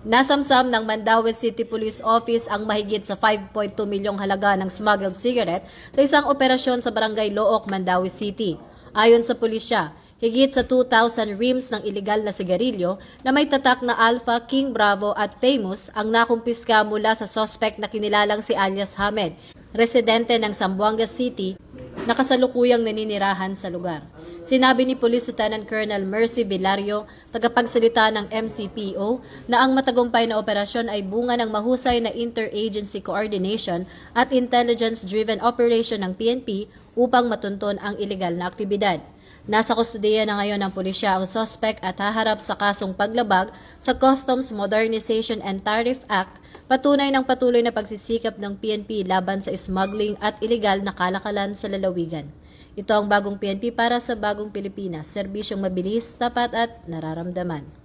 Nasamsam ng Mandaue City Police Office ang mahigit sa 5.2 milyong halaga ng smuggled cigarette sa isang operasyon sa Barangay Look, Mandaue City. Ayon sa pulisya, higit sa 2,000 reams ng iligal na sigarilyo na may tatak na Alpha, King Bravo at Famous ang nakumpiska mula sa suspect na kinilalang si alias Hamed, residente ng Zamboanga City, na kasalukuyang naninirahan sa lugar. Sinabi ni Police Lieutenant Colonel Mercy Vilario, tagapagsalita ng MCPO, na ang matagumpay na operasyon ay bunga ng mahusay na interagency coordination at intelligence-driven operation ng PNP upang matunton ang iligal na aktibidad. Nasa kustudiya na ngayon ng pulisya ang suspect at haharap sa kasong paglabag sa Customs Modernization and Tariff Act, patunay ng patuloy na pagsisikap ng PNP laban sa smuggling at iligal na kalakalan sa lalawigan. Ito ang bagong PNP para sa bagong Pilipinas, serbisyong mabilis, tapat at nararamdaman.